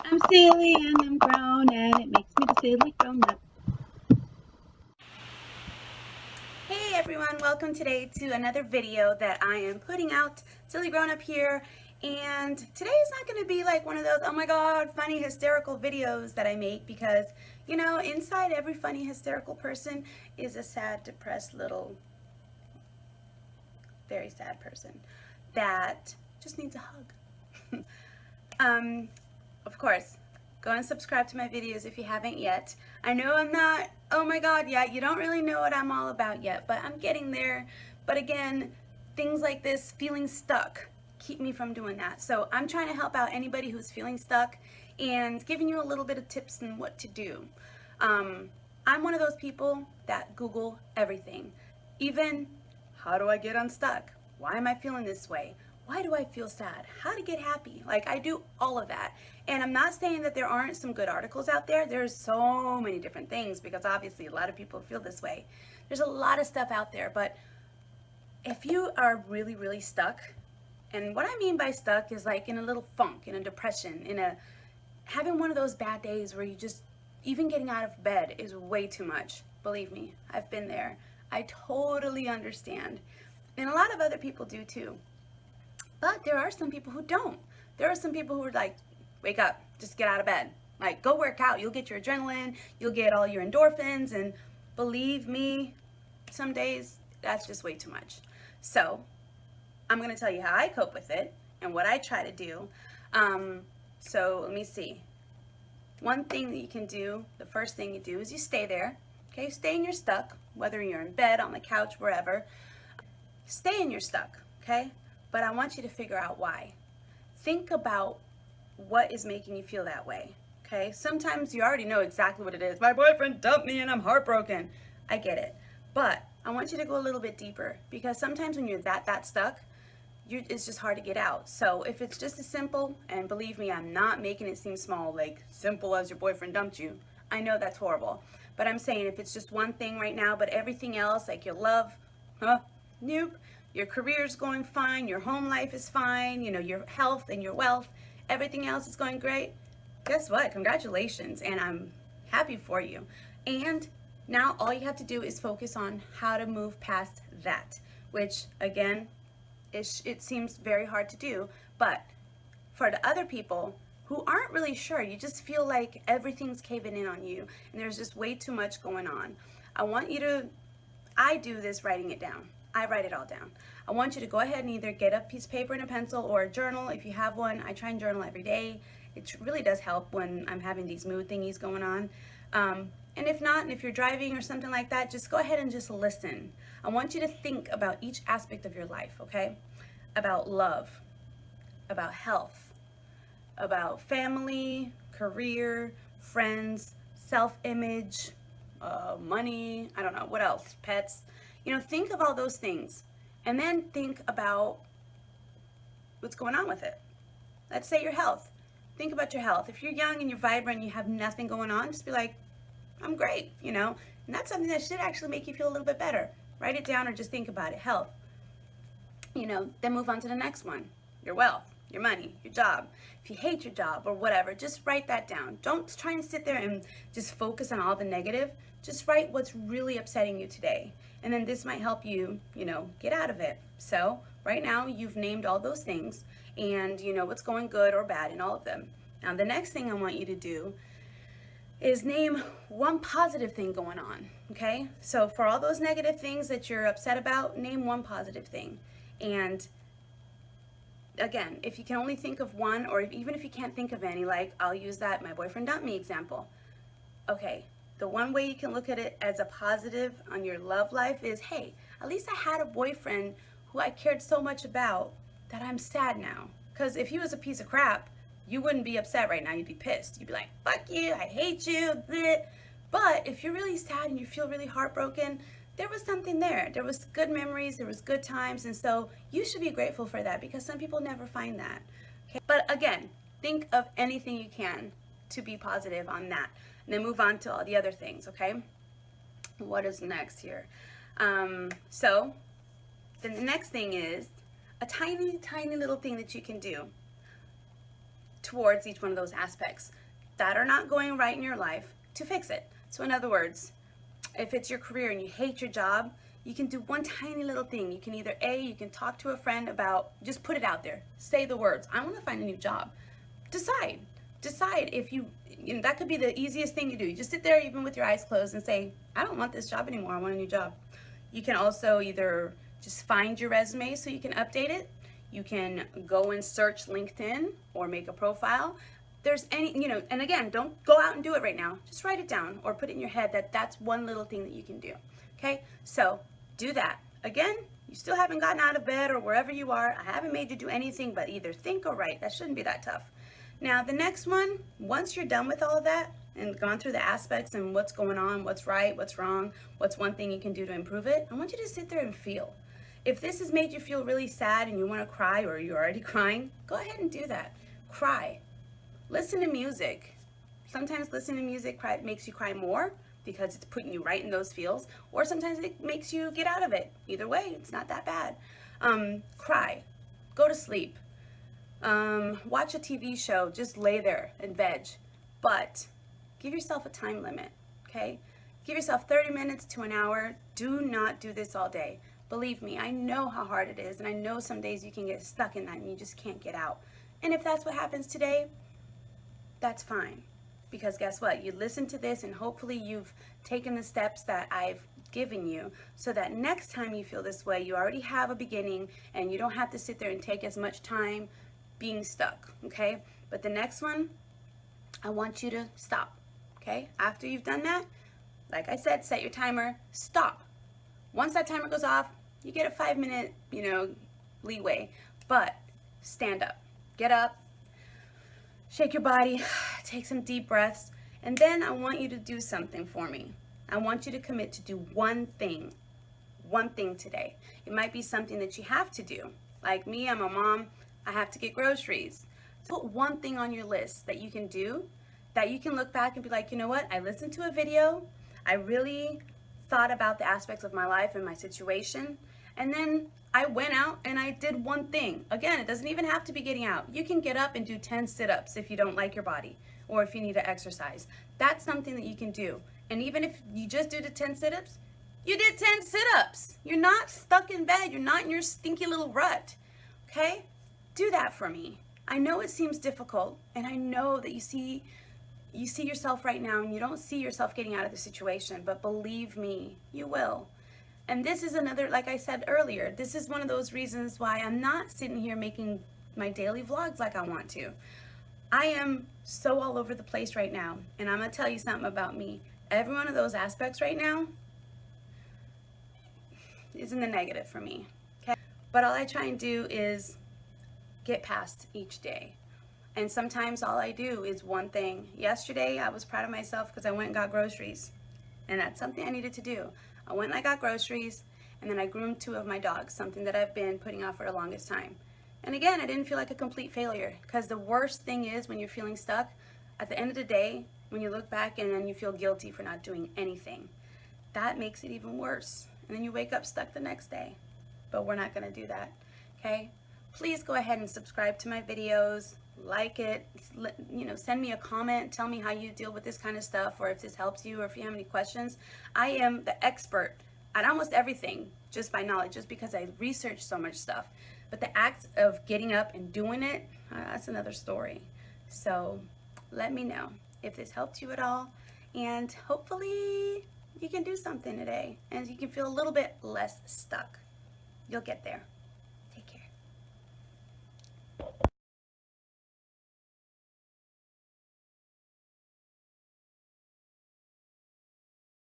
I'm silly and I'm grown and it makes me the silly grown up. Hey everyone, welcome today to another video that I am putting out. Silly Grown Up here, and today is not going to be like one of those, oh my god, funny hysterical videos that I make, because, you know, inside every funny hysterical person is a sad, depressed little, very sad person that just needs a hug. Of course, go and subscribe to my videos if you haven't yet. I know I'm not, oh my god, yeah, you don't really know what I'm all about yet, but I'm getting there. But again, things like this, feeling stuck, keep me from doing that. So I'm trying to help out anybody who's feeling stuck and giving you a little bit of tips on what to do. I'm one of those people that Google everything. Even, how do I get unstuck? Why am I feeling this way? Why do I feel sad? How to get happy? Like, I do all of that. And I'm not saying that there aren't some good articles out there. There's so many different things, because obviously a lot of people feel this way. There's a lot of stuff out there, but if you are really, really stuck, and what I mean by stuck is like in a little funk, in a depression, having one of those bad days where you just, even getting out of bed is way too much. Believe me, I've been there. I totally understand. And a lot of other people do too. But there are some people who don't. There are some people who are like, wake up, just get out of bed. Like, go work out. You'll get your adrenaline, you'll get all your endorphins, and believe me, some days that's just way too much. So I'm going to tell you how I cope with it and what I try to do. So let me see. One thing that you can do, the first thing you do is you stay there. Okay, stay in your stuck, whether you're in bed, on the couch, wherever. Stay in your stuck, okay? But I want you to figure out why. Think about what is making you feel that way, okay? Sometimes you already know exactly what it is. My boyfriend dumped me and I'm heartbroken. I get it. But I want you to go a little bit deeper, because sometimes when you're that stuck, it's just hard to get out. So if it's just as simple, and believe me, I'm not making it seem small, like simple as your boyfriend dumped you. I know that's horrible. But I'm saying if it's just one thing right now, but everything else, like your love, nope. Your career's going fine, your home life is fine, you know, your health and your wealth, everything else is going great. Guess what? Congratulations, and I'm happy for you. And now all you have to do is focus on how to move past that, which again, it seems very hard to do, but for the other people who aren't really sure, you just feel like everything's caving in on you and there's just way too much going on. I do this writing it down. I write it all down. I want you to go ahead and either get a piece of paper and a pencil, or a journal if you have one. I try and journal every day. It really does help when I'm having these mood thingies going on. And if not, and if you're driving or something like that, just go ahead and just listen. I want you to think about each aspect of your life, okay? About love, about health, about family, career, friends, self-image, money, I don't know, what else, pets. You know, think of all those things, and then think about what's going on with it. Let's say your health. Think about your health. If you're young and you're vibrant and you have nothing going on, just be like, I'm great, you know? And that's something that should actually make you feel a little bit better. Write it down or just think about it. Health. You know, then move on to the next one. Your wealth, your money, your job. If you hate your job or whatever, just write that down. Don't try and sit there and just focus on all the negative. Just write what's really upsetting you today. And then this might help you, you know, get out of it. So right now you've named all those things, and you know what's going good or bad in all of them. Now the next thing I want you to do is name one positive thing going on, okay? So for all those negative things that you're upset about, name one positive thing. And again, if you can only think of one, or even if you can't think of any, like I'll use that my boyfriend dumped me example. Okay, the one way you can look at it as a positive on your love life is, hey, at least I had a boyfriend who I cared so much about that I'm sad now. Because if he was a piece of crap, you wouldn't be upset right now. You'd be pissed. You'd be like, fuck you, I hate you, bleh. But if you're really sad and you feel really heartbroken, there was something there. There was good memories, there was good times, and so you should be grateful for that, because some people never find that. Okay? But again, think of anything you can to be positive on that, and then move on to all the other things, okay? What is next here? So then the next thing is a tiny little thing that you can do towards each one of those aspects that are not going right in your life to fix it. So in other words, if it's your career and you hate your job, you can do one tiny little thing. You can either you can talk to a friend about, just put it out there. Say the words, I want to find a new job. Decide if you know, that could be the easiest thing you do. You just sit there even with your eyes closed and say, I don't want this job anymore. I want a new job. You can also either just find your resume so you can update it. You can go and search LinkedIn or make a profile. There's any, you know, and again, don't go out and do it right now. Just write it down or put it in your head that that's one little thing that you can do. Okay, so do that. Again, you still haven't gotten out of bed or wherever you are. I haven't made you do anything but either think or write. That shouldn't be that tough. Now, the next one, once you're done with all of that and gone through the aspects and what's going on, what's right, what's wrong, what's one thing you can do to improve it, I want you to sit there and feel. If this has made you feel really sad and you want to cry or you're already crying, go ahead and do that. Cry. Listen to music. Sometimes listening to music makes you cry more because it's putting you right in those feels, or sometimes it makes you get out of it. Either way, it's not that bad. Cry. Go to sleep. Watch a TV show. Just lay there and veg. But give yourself a time limit, okay? Give yourself 30 minutes to an hour. Do not do this all day. Believe me, I know how hard it is, and I know some days you can get stuck in that and you just can't get out. And if that's what happens today, that's fine. Because guess what? You listen to this and hopefully you've taken the steps that I've given you so that next time you feel this way, you already have a beginning and you don't have to sit there and take as much time being stuck, okay? But the next one, I want you to stop, okay? After you've done that, like I said, set your timer, stop. Once that timer goes off, you get a 5-minute, leeway, but stand up, get up, shake your body, take some deep breaths, and then I want you to do something for me. I want you to commit to do one thing today. It might be something that you have to do. Like me, I'm a mom, I have to get groceries. Put one thing on your list that you can do, that you can look back and be like, you know what, I listened to a video, I really thought about the aspects of my life and my situation, and then I went out and I did one thing. Again, it doesn't even have to be getting out. You can get up and do 10 sit-ups if you don't like your body or if you need to exercise. That's something that you can do. And even if you just do the 10 sit-ups, you did 10 sit-ups. You're not stuck in bed. You're not in your stinky little rut. Okay? Do that for me. I know it seems difficult, and I know that you see yourself right now and you don't see yourself getting out of the situation, but believe me, you will. And this is another, like I said earlier, this is one of those reasons why I'm not sitting here making my daily vlogs like I want to. I am so all over the place right now, and I'm gonna tell you something about me. Every one of those aspects right now is in the negative for me, okay? But all I try and do is get past each day. And sometimes all I do is one thing. Yesterday, I was proud of myself because I went and got groceries. And that's something I needed to do. I went and I got groceries, and then I groomed 2 of my dogs, something that I've been putting off for the longest time. And again, I didn't feel like a complete failure, because the worst thing is when you're feeling stuck, at the end of the day, when you look back and then you feel guilty for not doing anything, that makes it even worse. And then you wake up stuck the next day. But we're not gonna do that, okay? Please go ahead and subscribe to my videos, like it, send me a comment, tell me how you deal with this kind of stuff, or if this helps you, or if you have any questions. I am the expert at almost everything just by knowledge, just because I research so much stuff. But the act of getting up and doing it, that's another story. So let me know if this helped you at all, and hopefully you can do something today and you can feel a little bit less stuck. You'll get there.